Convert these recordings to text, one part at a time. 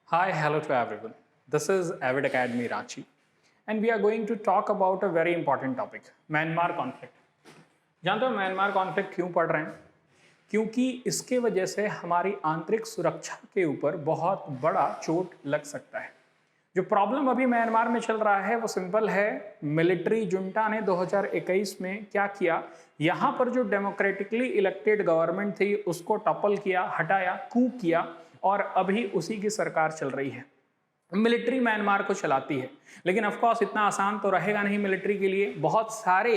Hi, hello to everyone. This is Avid Academy Ranchi, and we are going to talk about a very important topic, Myanmar conflict. जानते हो Myanmar conflict क्यों पढ़ रहे हैं? क्योंकि इसके वजह से हमारी आंतरिक सुरक्षा के ऊपर बहुत बड़ा चोट लग सकता है। जो प्रॉब्लम अभी म्यांमार में चल रहा है वो सिंपल है। मिलिट्री जुंटा ने 2021 में क्या किया, यहाँ पर जो डेमोक्रेटिकली इलेक्टेड गवर्नमेंट थी उसको टॉपल किया, हटाया, कू किया और अभी उसी की सरकार चल रही है। मिलिट्री म्यांमार को चलाती है, लेकिन ऑफ कोर्स इतना आसान तो रहेगा नहीं मिलिट्री के लिए। बहुत सारे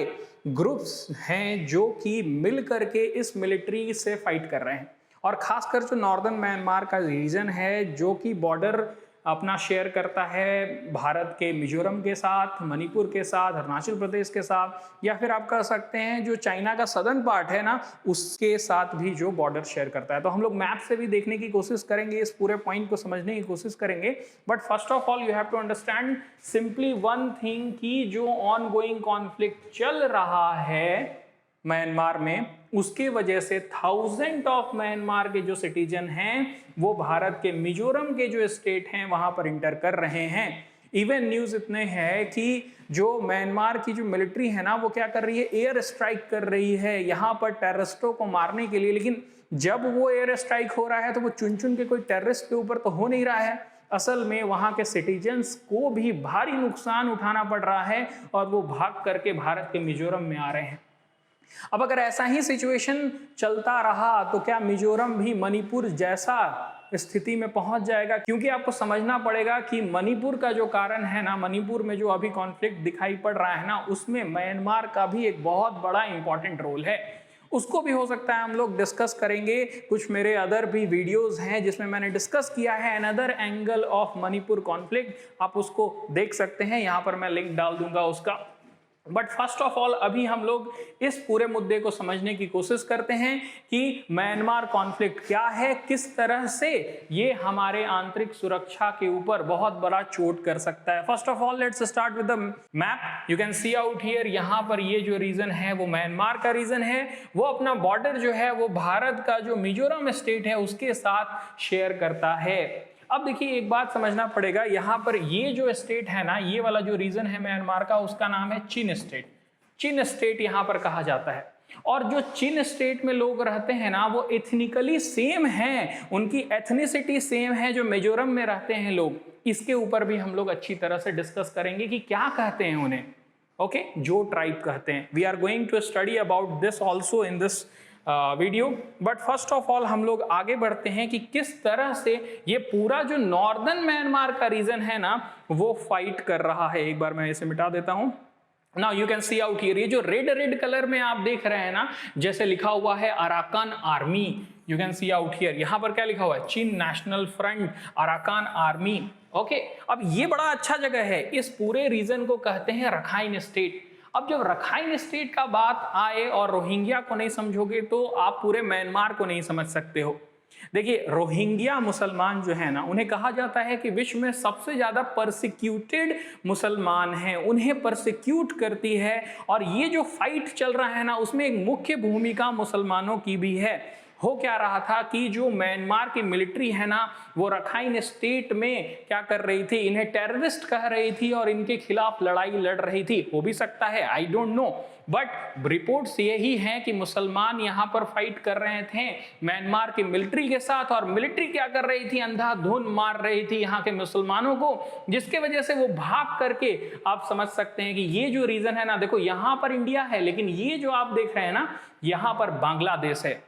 ग्रुप्स हैं जो कि मिल करके इस मिलिट्री से फाइट कर रहे हैं, और खासकर जो नॉर्दर्न म्यांमार का रीजन है जो कि बॉर्डर अपना शेयर करता है भारत के मिजोरम के साथ, मणिपुर के साथ, अरुणाचल प्रदेश के साथ, या फिर आप कह सकते हैं जो चाइना का सदर्न पार्ट है ना उसके साथ भी जो बॉर्डर शेयर करता है। तो हम लोग मैप से भी देखने की कोशिश करेंगे, इस पूरे पॉइंट को समझने की कोशिश करेंगे। But first of all you have to understand simply one thing कि जो ऑन गोइंग कॉन्फ्लिक्ट चल रहा है म्यांमार में, उसके वजह से थाउजेंड ऑफ म्यांमार के जो सिटीजन हैं वो भारत के मिजोरम के जो स्टेट हैं वहां पर इंटर कर रहे हैं। इवन न्यूज इतने हैं कि जो म्यांमार की जो मिलिट्री है ना वो क्या कर रही है, एयर स्ट्राइक कर रही है यहां पर टेररिस्टों को मारने के लिए। लेकिन जब वो एयर स्ट्राइक हो रहा है तो वो चुन चुन के कोई टेररिस्ट के ऊपर तो हो नहीं रहा है, असल में वहां के सिटीजन्स को भी भारी नुकसान उठाना पड़ रहा है और वो भाग करके भारत के मिजोरम में आ रहे हैं। अब अगर ऐसा ही सिचुएशन चलता रहा तो क्या मिजोरम भी मणिपुर जैसा स्थिति में पहुंच जाएगा? क्योंकि आपको समझना पड़ेगा कि मणिपुर का जो कारण है ना, मणिपुर में जो अभी कॉन्फ्लिक्ट दिखाई पड़ रहा है ना, उसमें म्यांमार का भी एक बहुत बड़ा इंपॉर्टेंट रोल है। उसको भी हो सकता है हम लोग डिस्कस करेंगे। कुछ मेरे अदर भी वीडियोस हैं जिसमें मैंने डिस्कस किया है another angle of Manipur conflict, आप उसको देख सकते हैं, यहां पर मैं लिंक डाल दूंगा उसका। बट फर्स्ट ऑफ ऑल अभी हम लोग इस पूरे मुद्दे को समझने की कोशिश करते हैं कि म्यांमार कॉन्फ्लिक्ट क्या है, किस तरह से ये हमारे आंतरिक सुरक्षा के ऊपर बहुत बड़ा चोट कर सकता है। First of all let's start with the map. You can see out here, यहाँ पर ये जो रीजन है वो म्यांमार का रीजन है। वो अपना बॉर्डर जो है वो भारत का जो मिजोरम स्टेट है उसके साथ शेयर करता है। अब देखिए एक बात समझना पड़ेगा, यहाँ पर ये जो स्टेट है ना, ये वाला जो रीजन है म्यांमार का, उसका नाम है चिन स्टेट। चिन स्टेट यहाँ पर कहा जाता है। और जो चिन स्टेट में लोग रहते हैं ना वो एथनिकली सेम हैं, उनकी एथनिसिटी सेम है जो मिजोरम में रहते हैं लोग। इसके ऊपर भी हम लोग अच्छी तरह से डिस्कस करेंगे कि क्या कहते हैं उन्हें। ओके, जो ट्राइब कहते हैं। We are going to study about this also in this video. But first of all हम लोग आगे बढ़ते हैं कि किस तरह से ये पूरा जो नॉर्दर्न म्यांमार का रीजन है ना वो फाइट कर रहा है। एक बार मैं इसे मिटा देता हूं। Now you can see out here, ये जो रेड कलर में आप देख रहे हैं ना, जैसे लिखा हुआ है Arakan army, you can see out here. यहां पर क्या लिखा हुआ है, चीन national front Arakan army. Okay, अब ये बड़ा अच्छा जगह है, इस पूरे रीजन को कहते हैं रखाइन स्टेट। अब जब रखाइन स्टेट का बात आए और रोहिंग्या को नहीं समझोगे तो आप पूरे म्यांमार को नहीं समझ सकते हो। देखिए रोहिंग्या मुसलमान जो है ना, उन्हें कहा जाता है कि विश्व में सबसे ज्यादा परसिक्यूटेड मुसलमान हैं, उन्हें परसिक्यूट करती है। और ये जो फाइट चल रहा है ना उसमें एक मुख्य भूमिका मुसलमानों की भी है। हो क्या रहा था कि जो म्यांमार की मिलिट्री है ना वो रखाइन स्टेट में क्या कर रही थी, इन्हें टेररिस्ट कह रही थी और इनके खिलाफ लड़ाई लड़ रही थी। हो भी सकता है, I don't know, but reports यही हैं कि मुसलमान यहां पर फाइट कर रहे थे म्यांमार की मिलिट्री के साथ, और मिलिट्री क्या कर रही थी, अंधाधुंध मार रही थी यहां के मुसलमानों को, जिसके वजह से वो भाग करके, आप समझ सकते हैं कि ये जो रीजन है ना, देखो यहां पर इंडिया है लेकिन ये जो आप देख रहे हैं ना यहां पर बांग्लादेश है।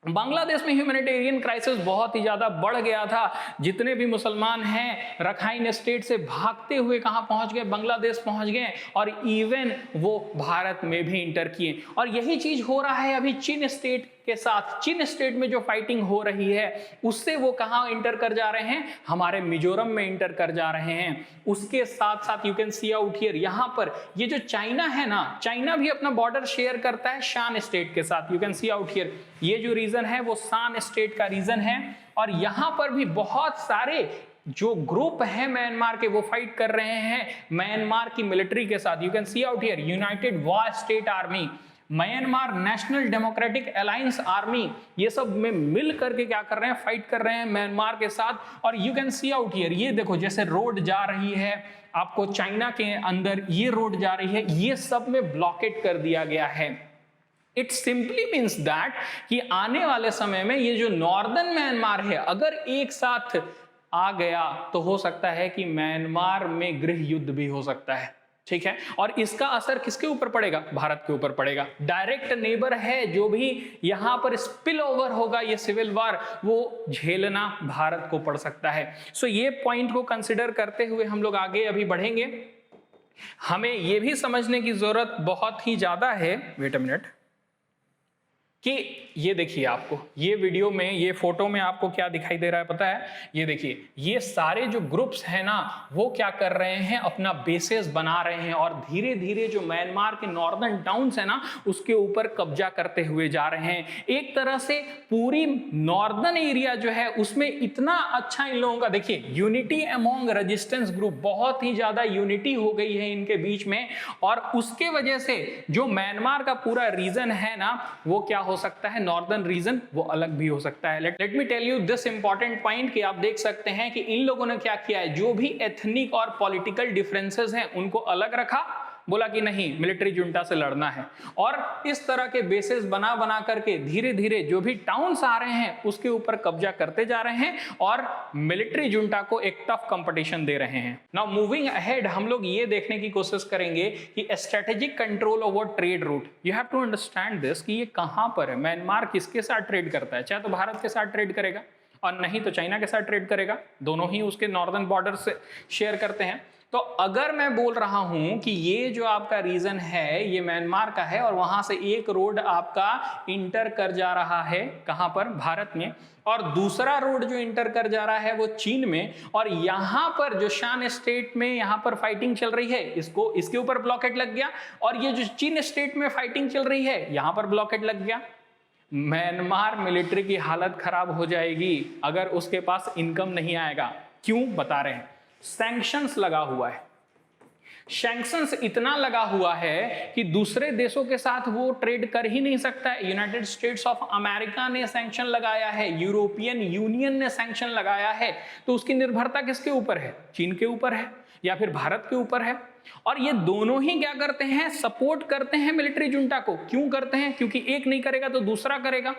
बांग्लादेश में ह्यूमैनिटेरियन क्राइसिस बहुत ही ज्यादा बढ़ गया था। जितने भी मुसलमान हैं रखाइन स्टेट से भागते हुए कहां पहुंच गए, बांग्लादेश पहुंच गए, और इवन वो भारत में भी इंटर किए। और यही चीज हो रहा है अभी चिन स्टेट के साथ। चिन स्टेट में जो फाइटिंग हो रही है उससे वो कहां इंटर कर जा रहे हैं, हमारे मिजोरम में इंटर कर जा रहे हैं। उसके साथ साथ you can see out here, यहां पर ये जो चाइना है ना, चाइना भी अपना बॉर्डर शेयर करता है शान स्टेट के साथ। You can see out here, ये जो रीजन है वो शान स्टेट का रीजन है। और यहां पर भी बहुत सारे जो ग्रुप है म्यांमार के वो फाइट कर रहे हैं म्यांमार की मिलिट्री के साथ। You can see out here United war state army, Myanmar national democratic alliance army, ये सब में मिल करके क्या कर रहे हैं, फाइट कर रहे हैं म्यांमार के साथ। और you can see out here, ये देखो जैसे रोड जा रही है आपको चाइना के अंदर, ये रोड जा रही है, ये सब में ब्लॉकेट कर दिया गया है। इट सिंपली मीन्स दैट कि आने वाले समय में ये जो नॉर्दर्न म्यांमार है अगर एक साथ आ गया तो हो सकता है कि म्यांमार में गृह युद्ध भी हो सकता है, ठीक है। और इसका असर किसके ऊपर पड़ेगा, भारत के ऊपर पड़ेगा। डायरेक्ट नेबर है, जो भी यहां पर स्पिल ओवर होगा ये सिविल वार, वो झेलना भारत को पड़ सकता है। सो ये पॉइंट को कंसिडर करते हुए हम लोग आगे अभी बढ़ेंगे। हमें यह भी समझने की जरूरत बहुत ही ज्यादा है, वेट अ मिनट, कि ये देखिए आपको ये वीडियो में, ये फोटो में आपको क्या दिखाई दे रहा है पता है, ये देखिए ये सारे जो ग्रुप्स हैं ना वो क्या कर रहे हैं, अपना बेसेस बना रहे हैं और धीरे धीरे जो म्यांमार के नॉर्दर्न टाउन्स है ना उसके ऊपर कब्जा करते हुए जा रहे हैं। एक तरह से पूरी नॉर्दर्न एरिया जो है उसमें इतना अच्छा इन लोगों का, देखिए यूनिटी अमोंग रेजिस्टेंस ग्रुप, बहुत ही ज्यादा यूनिटी हो गई है इनके बीच में। और उसके वजह से जो म्यांमार का पूरा रीजन है ना वो क्या हो सकता है, नॉर्दर्न रीजन वो अलग भी हो सकता है। Let me tell you this important point कि आप देख सकते हैं कि इन लोगों ने क्या किया है, जो भी एथनिक और पॉलिटिकल डिफरेंसेस हैं उनको अलग रखा, बोला कि नहीं मिलिट्री जुंटा से लड़ना है। और इस तरह के बेसेस बना बना करके धीरे धीरे जो भी टाउन्स आ रहे हैं उसके ऊपर कब्जा करते जा रहे हैं और मिलिट्री जुंटा को एक टफ कंपटीशन दे रहे हैं। नाउ मूविंग अहेड हम लोग ये देखने की कोशिश करेंगे कि strategic control over trade route, you have to understand this कि ये कहां पर है। म्यांमार किसके साथ ट्रेड करता है, चाहे तो भारत के साथ ट्रेड करेगा और नहीं तो चाइना के साथ ट्रेड करेगा, दोनों ही उसके नॉर्दर्न बॉर्डर से शेयर करते हैं। तो अगर मैं बोल रहा हूं कि ये जो आपका रीजन है ये म्यांमार का है और वहां से एक रोड आपका इंटर कर जा रहा है कहां पर, भारत में, और दूसरा रोड जो इंटर कर जा रहा है वो चीन में, और यहां पर जो शान स्टेट में यहां पर फाइटिंग चल रही है इसको, इसके ऊपर ब्लॉकेट लग गया, और ये जो चीन स्टेट में फाइटिंग चल रही है यहां पर ब्लॉकेट लग गया। म्यांमार मिलिट्री की हालत खराब हो जाएगी अगर उसके पास इनकम नहीं आएगा। क्यों बता रहे हैं, सैंक्शंस लगा हुआ है। सैंक्शंस इतना लगा हुआ है कि दूसरे देशों के साथ वो ट्रेड कर ही नहीं सकता है। यूनाइटेड स्टेट्स ऑफ अमेरिका ने सैंक्शन लगाया है, यूरोपियन यूनियन ने सैंक्शन लगाया है, तो उसकी निर्भरता किसके ऊपर है, चीन के ऊपर है या फिर भारत के ऊपर है। और ये दोनों ही क्या करते हैं, सपोर्ट करते हैं मिलिट्री जुंटा को। क्यों करते हैं, क्योंकि एक नहीं करेगा तो दूसरा करेगा।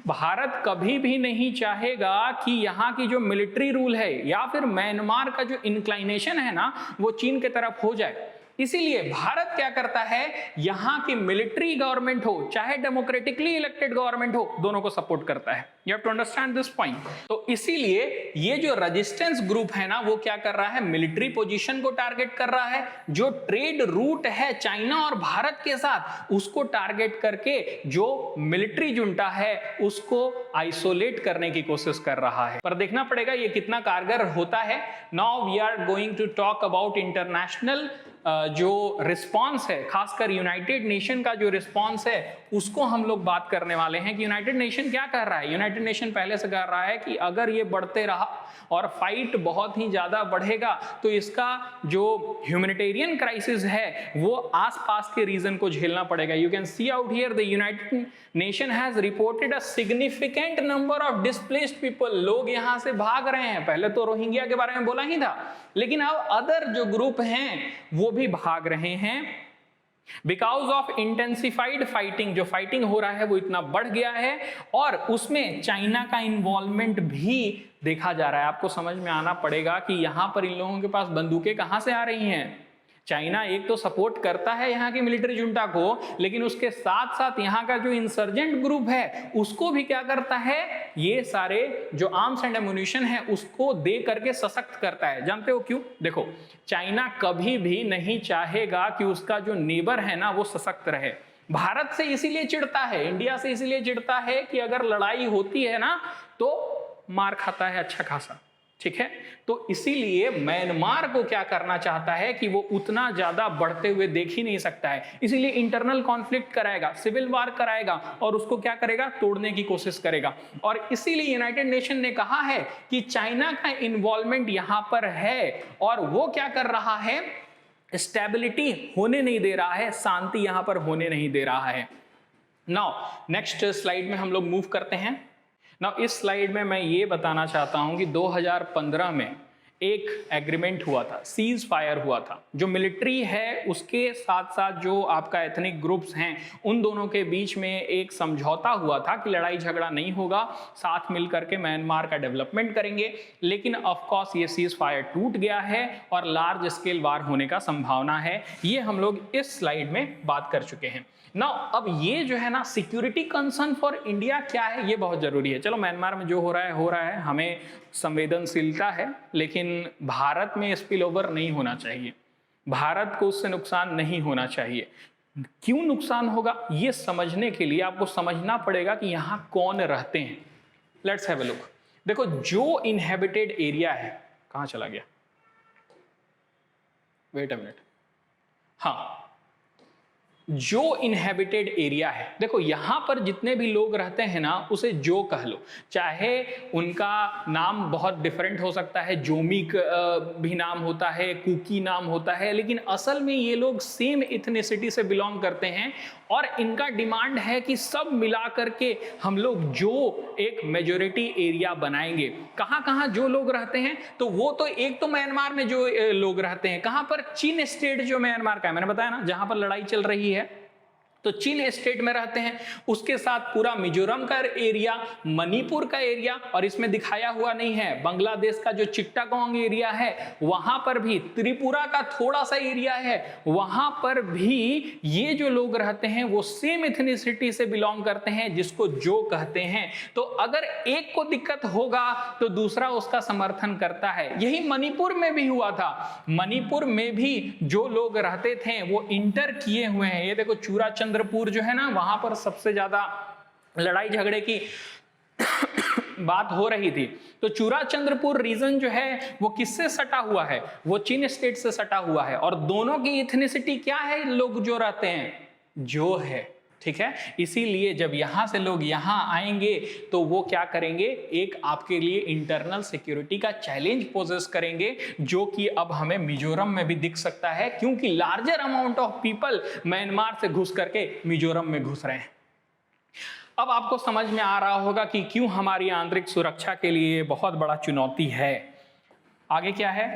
भारत कभी भी नहीं चाहेगा कि यहां की जो मिलिट्री रूल है या फिर म्यांमार का जो इंक्लाइनेशन है ना वो चीन की तरफ हो जाए। इसीलिए भारत क्या करता है, यहां की मिलिट्री गवर्नमेंट हो चाहे डेमोक्रेटिकली इलेक्टेड गवर्नमेंट हो, दोनों को सपोर्ट करता है। You have to understand this point. तो इसीलिए ये जो रेजिस्टेंस ग्रुप है ना वो क्या कर रहा है, मिलिट्री पोजीशन को टारगेट कर रहा है। जो ट्रेड रूट है चाइना और भारत के साथ उसको टारगेट करके जो मिलिट्री जुंटा है उसको आइसोलेट करने की कोशिश कर रहा है। पर देखना पड़ेगा ये कितना कारगर होता है। Now we are going to talk about international जो रिस्पॉन्स है, खासकर यूनाइटेड नेशन का जो रिस्पॉन्स है उसको हम लोग बात करने वाले हैं कि यूनाइटेड नेशन क्या कर रहा है। यूनाइटेड नेशन पहले से कर रहा है कि अगर ये बढ़ते रहा और फाइट बहुत ही ज्यादा बढ़ेगा तो इसका जो ह्यूमैनिटेरियन क्राइसिस है वो आसपास के रीजन को झेलना पड़ेगा। You can see out here the United nation has reported a significant number of displaced people. लोग यहां से भाग रहे हैं, पहले तो रोहिंग्या के बारे में बोला ही था, लेकिन अब अदर जो ग्रुप हैं वो भी भाग रहे हैं बिकॉज ऑफ इंटेंसिफाइड फाइटिंग। जो फाइटिंग हो रहा है वो इतना बढ़ गया है और उसमें चाइना का इन्वॉल्वमेंट भी देखा जा रहा है। आपको समझ में आना पड़ेगा कि यहां पर इन लोगों के पास बंदूकें कहां से आ रही हैं। चाइना एक तो सपोर्ट करता है यहाँ की मिलिट्री जुंटा को, लेकिन उसके साथ साथ यहाँ का जो इंसर्जेंट ग्रुप है उसको भी क्या करता है, ये सारे जो आर्म्स एंड एमुनिशन है उसको दे करके सशक्त करता है। जानते हो क्यों? देखो, चाइना कभी भी नहीं चाहेगा कि उसका जो नेबर है ना वो सशक्त रहे। भारत से इसीलिए चिढ़ता है, इंडिया से इसीलिए चिढ़ता है कि अगर लड़ाई होती है ना तो मार खाता है अच्छा खासा, ठीक है। तो इसीलिए म्यांमार को क्या करना चाहता है कि वो उतना ज्यादा बढ़ते हुए देख ही नहीं सकता है, इसीलिए इंटरनल कॉन्फ्लिक्ट कराएगा, सिविल वार कराएगा और उसको क्या करेगा, तोड़ने की कोशिश करेगा। और इसीलिए यूनाइटेड नेशन ने कहा है कि चाइना का इन्वॉल्वमेंट यहां पर है और वो क्या कर रहा है, स्टेबिलिटी होने नहीं दे रहा है, शांति यहां पर होने नहीं दे रहा है। नाउ नेक्स्ट स्लाइड में हम लोग मूव करते हैं। नाउ इस स्लाइड में मैं ये बताना चाहता हूं कि 2015 में एक एग्रीमेंट हुआ था, सीज फायर हुआ था। जो मिलिट्री है उसके साथ साथ जो आपका एथनिक ग्रुप्स हैं उन दोनों के बीच में एक समझौता हुआ था कि लड़ाई झगड़ा नहीं होगा, साथ मिलकर के म्यांमार का डेवलपमेंट करेंगे। लेकिन ऑफ कोर्स ये सीज फायर टूट गया है और लार्ज स्केल वार होने का संभावना है। ये हम लोग इस स्लाइड में बात कर चुके हैं। नाउ अब ये जो है ना सिक्योरिटी कंसर्न फॉर इंडिया क्या है, ये बहुत जरूरी है। चलो म्यांमार में जो हो रहा है, हमें संवेदनशीलता है, लेकिन भारत में स्पिल ओवर नहीं होना चाहिए, भारत को उससे नुकसान नहीं होना चाहिए। क्यों नुकसान होगा ये समझने के लिए आपको समझना पड़ेगा कि यहां कौन रहते हैं। Let's have a look. देखो जो इनहेबिटेड एरिया है, कहां चला गया, वेट अ मिनट, हाँ, जो इनहेबिटेड एरिया है, देखो यहां पर जितने भी लोग रहते हैं ना, उसे जो कह लो, चाहे उनका नाम बहुत डिफरेंट हो सकता है, जोमिक भी नाम होता है, कुकी नाम होता है, लेकिन असल में ये लोग सेम इथनिसिटी से बिलोंग करते हैं और इनका डिमांड है कि सब मिला करके हम लोग जो एक मेजोरिटी एरिया बनाएंगे। कहां कहां जो लोग रहते हैं, तो वो तो एक तो म्यांमार में जो लोग रहते हैं, कहां पर, चीन स्टेट जो म्यांमार का है, मैंने बताया ना जहां पर लड़ाई चल रही है, तो चीन स्टेट में रहते हैं। उसके साथ पूरा मिजोरम का एरिया, मणिपुर का एरिया, और इसमें दिखाया हुआ नहीं है बांग्लादेश का जो चिट्टागोंग एरिया है वहां पर भी, त्रिपुरा का थोड़ा सा एरिया है वहां पर भी ये जो लोग रहते हैं वो सेम एथनिसिटी से बिलोंग करते हैं, जिसको जो कहते हैं। तो अगर एक को दिक्कत होगा तो दूसरा उसका समर्थन करता है। यही मणिपुर में भी हुआ था। मणिपुर में भी जो लोग रहते थे वो इंटर किए हुए हैं। ये देखो चूराचंद्रपुर जो है ना, वहां पर सबसे ज्यादा लड़ाई झगड़े की बात हो रही थी। तो चूराचंद्रपुर रीजन जो है वो किससे सटा हुआ है, वो चीन स्टेट से सटा हुआ है। और दोनों की इथनिसिटी क्या है, लोग जो रहते हैं जो है, ठीक है। इसीलिए जब यहां से लोग यहां आएंगे तो वो क्या करेंगे, एक आपके लिए इंटरनल सिक्योरिटी का चैलेंज पोजेस करेंगे, जो कि अब हमें मिजोरम में भी दिख सकता है, क्योंकि larger amount of people Myanmar से घुस करके मिजोरम में घुस रहे हैं। अब आपको समझ में आ रहा होगा कि क्यों हमारी आंतरिक सुरक्षा के लिए बहुत बड़ा चुनौती है। आगे क्या है,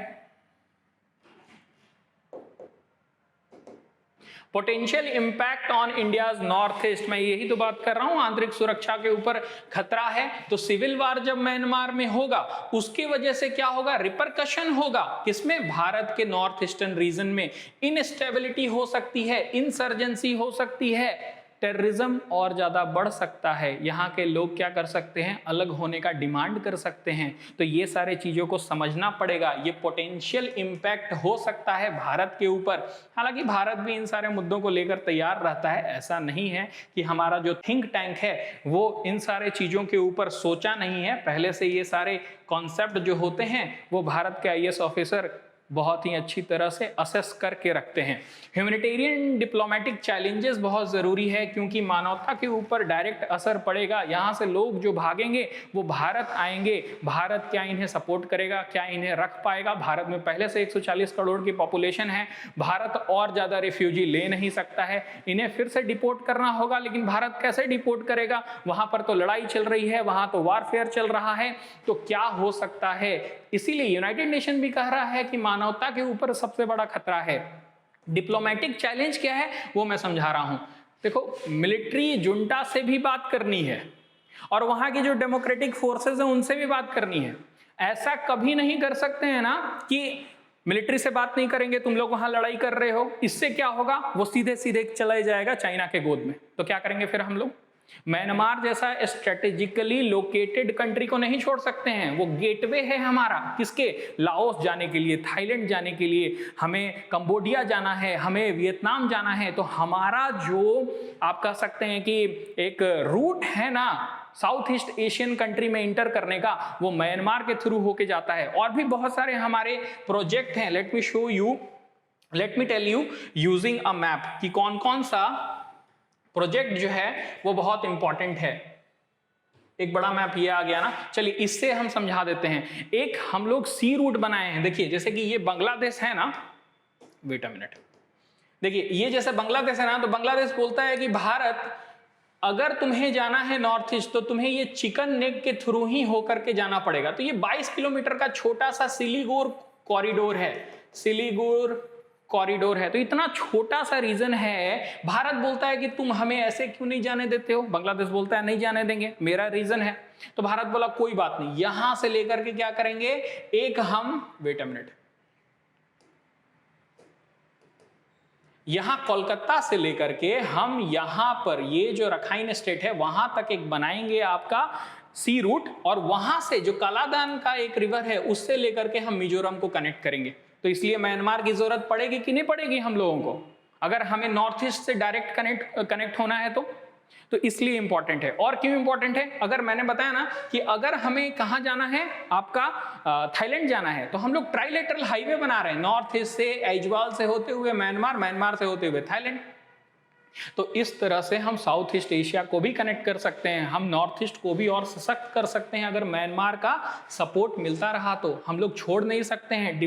potential impact on India's north east. मैं यही तो बात कर रहा हूं, आंतरिक सुरक्षा के ऊपर खतरा है। तो सिविल वार जब म्यांमार में होगा उसकी वजह से क्या होगा, रिपरकशन होगा किसमें, भारत के नॉर्थ ईस्टर्न रीजन में इनस्टेबिलिटी हो सकती है, इंसर्जेंसी हो सकती है, टेररिज्म और ज्यादा बढ़ सकता है। यहाँ के लोग क्या कर सकते हैं, अलग होने का डिमांड कर सकते हैं। तो ये सारे चीजों को समझना पड़ेगा। ये पोटेंशियल इंपैक्ट हो सकता है भारत के ऊपर। हालांकि भारत भी इन सारे मुद्दों को लेकर तैयार रहता है। ऐसा नहीं है कि हमारा जो थिंक टैंक है वो इन सारे चीजों के ऊपर सोचा नहीं है। पहले से ये सारे कॉन्सेप्ट जो होते हैं वो भारत के IAS ऑफिसर बहुत ही अच्छी तरह से असेस करके रखते हैं। ह्यूमैनिटेरियन डिप्लोमेटिक चैलेंजेस बहुत ज़रूरी है, क्योंकि मानवता के ऊपर डायरेक्ट असर पड़ेगा। यहाँ से लोग जो भागेंगे वो भारत आएंगे, भारत क्या इन्हें सपोर्ट करेगा, क्या इन्हें रख पाएगा। भारत में पहले से 140 करोड़ की पॉपुलेशन है, भारत और ज़्यादा रिफ्यूजी ले नहीं सकता है। इन्हें फिर से डिपोर्ट करना होगा, लेकिन भारत कैसे डिपोर्ट करेगा, वहाँ पर तो लड़ाई चल रही है, वहाँ तो वारफेयर चल रहा है, तो क्या हो सकता है। इसीलिए यूनाइटेड नेशन भी कह रहा है कि मानवता के ऊपर सबसे बड़ा खतरा है। डिप्लोमेटिक चैलेंज क्या है वो मैं समझा रहा हूं। देखो, मिलिट्री जुंटा से भी बात करनी है और वहां की जो डेमोक्रेटिक फोर्सेस हैं उनसे भी बात करनी है। ऐसा कभी नहीं कर सकते हैं ना कि मिलिट्री से बात नहीं करेंगे, तुम लोग वहां लड़ाई कर रहे हो, इससे क्या होगा, वो सीधे सीधे चला जाएगा चाइना के गोद में। तो क्या करेंगे फिर हम लोग, म्यांमार जैसा स्ट्रेटेजिकली लोकेटेड कंट्री को नहीं छोड़ सकते हैं। वो गेटवे है हमारा, किसके, लाओस जाने के लिए, थाईलैंड जाने के लिए, हमें कंबोडिया जाना है, हमें वियतनाम जाना है। तो हमारा जो आप कह सकते हैं कि एक रूट है ना साउथ ईस्ट एशियन कंट्री में इंटर करने का, वो म्यांमार के थ्रू होके जाता है। और भी बहुत सारे हमारे प्रोजेक्ट हैं। Let me show you, let me tell you using a map कि कौन कौन सा प्रोजेक्ट जो है वो बहुत इंपॉर्टेंट है। एक बड़ा मैप ये आ गया ना, चलिए इससे हम समझा देते हैं। एक हम लोग सी रूट बनाए हैं। देखिए जैसे कि ये बांग्लादेश है ना, वेट अ मिनट, देखिए ये जैसे बांग्लादेश है ना, तो बांग्लादेश बोलता है कि भारत अगर तुम्हें जाना है नॉर्थ ईस्ट तो तुम्हें ये चिकन नेक के थ्रू ही होकर के जाना पड़ेगा। तो ये 22 किलोमीटर का छोटा सा सिलीगुड़ कॉरिडोर है, सिलीगुड़ कॉरिडोर है। तो इतना छोटा सा रीजन है, भारत बोलता है कि तुम हमें ऐसे क्यों नहीं जाने देते हो, बांग्लादेश बोलता है नहीं जाने देंगे, मेरा रीजन है। तो भारत बोला कोई बात नहीं, यहां से लेकर के क्या करेंगे, एक हम वेट अ मिनट, यहां कोलकाता से लेकर के हम यहां पर ये जो रखाइन स्टेट है वहां तक एक बनाएंगे आपका सी रूट, और वहां से जो कालादान का एक रिवर है उससे लेकर के हम मिजोरम को कनेक्ट करेंगे। तो इसलिए म्यांमार की जरूरत पड़ेगी कि नहीं पड़ेगी हम लोगों को, अगर हमें नॉर्थ ईस्ट से डायरेक्ट कनेक्ट होना है तो इसलिए इंपॉर्टेंट है। और क्यों इंपॉर्टेंट है, अगर मैंने बताया ना कि अगर हमें कहां जाना है, आपका थाईलैंड जाना है, तो हम लोग ट्राइलेटरल हाईवे बना रहे हैं, नॉर्थ ईस्ट से ऐजवाल से होते हुए म्यांमार, म्यांमार से होते हुए थाईलैंड। तो इस तरह से हम साउथ ईस्ट एशिया को भी कनेक्ट कर सकते हैं, हम नॉर्थ ईस्ट को भी और सशक्त कर सकते हैं। अगर म्यांमार का सपोर्ट मिलता रहा तो हम लोग छोड़ नहीं सकते हैं,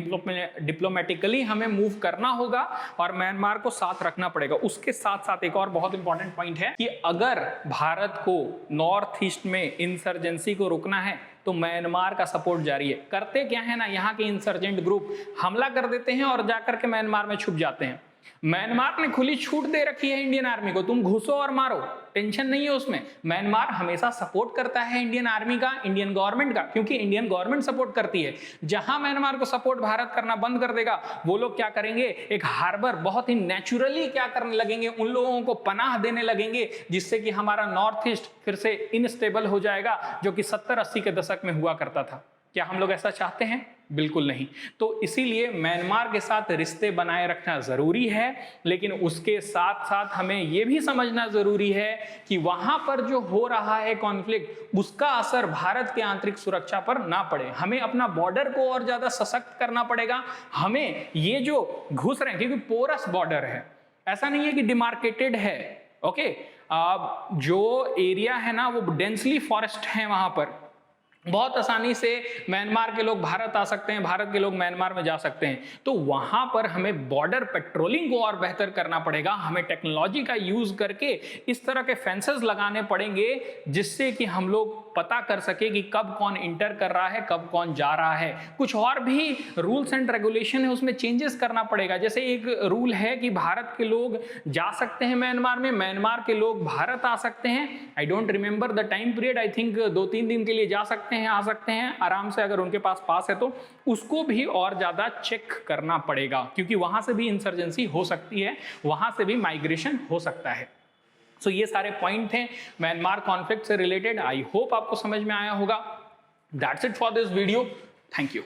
डिप्लोमेटिकली हमें मूव करना होगा और म्यांमार को साथ रखना पड़ेगा। उसके साथ साथ एक और बहुत इंपॉर्टेंट पॉइंट है कि अगर भारत को नॉर्थ ईस्ट में इंसर्जेंसी को रोकना है तो म्यांमार का सपोर्ट जारी है। करते क्या है ना, यहाँ के इंसर्जेंट ग्रुप हमला कर देते हैं और जाकर के म्यांमार में छुप जाते हैं। म्यांमार ने खुली छूट दे रखी है इंडियन आर्मी को, तुम घुसो और मारो, टेंशन नहीं है उसमें। म्यांमार हमेशा सपोर्ट करता है इंडियन आर्मी का, इंडियन गवर्नमेंट का, क्योंकि इंडियन गवर्नमेंट सपोर्ट करती है। जहां म्यांमार को सपोर्ट भारत करना बंद कर देगा, वो लोग क्या करेंगे, एक हार्बर बहुत ही नेचुरली क्या करने लगेंगे, उन लोगों को पनाह देने लगेंगे, जिससे कि हमारा नॉर्थ ईस्ट फिर से इनस्टेबल हो जाएगा, जो कि 70-80 के दशक में हुआ करता था। क्या हम लोग ऐसा चाहते हैं? बिल्कुल नहीं। तो इसीलिए म्यांमार के साथ रिश्ते बनाए रखना जरूरी है, लेकिन उसके साथ साथ हमें यह भी समझना जरूरी है कि वहां पर जो हो रहा है कॉन्फ्लिक्ट, उसका असर भारत के आंतरिक सुरक्षा पर ना पड़े। हमें अपना बॉर्डर को और ज्यादा सशक्त करना पड़ेगा। हमें ये जो घुस रहे हैं, क्योंकि पोरस बॉर्डर है, ऐसा नहीं है कि डिमार्केटेड है, ओके। जो एरिया है ना वो डेंसली फॉरेस्ट है, वहां पर बहुत आसानी से म्यांमार के लोग भारत आ सकते हैं, भारत के लोग म्यांमार में जा सकते हैं। तो वहां पर हमें बॉर्डर पेट्रोलिंग को और बेहतर करना पड़ेगा। हमें टेक्नोलॉजी का यूज करके इस तरह के फेंसेस लगाने पड़ेंगे, जिससे कि हम लोग पता कर सके कि कब कौन इंटर कर रहा है, कब कौन जा रहा है। कुछ और भी रूल्स एंड रेगुलेशन है, उसमें चेंजेस करना पड़ेगा। जैसे एक रूल है कि भारत के लोग जा सकते हैं म्यांमार में, म्यांमार के लोग भारत आ सकते हैं। I don't remember the time period, I think 2-3 दिन के लिए जा सकते हैं, आ सकते हैं आराम से, अगर उनके पास है तो। उसको भी और ज्यादा चेक करना पड़ेगा, क्योंकि वहां से भी इंसर्जेंसी हो सकती है, वहां से भी माइग्रेशन हो सकता है। सो ये सारे पॉइंट थे म्यांमार कॉन्फ्लिक्ट से रिलेटेड। आई होप आपको समझ में आया होगा। That's it for this video. Thank you.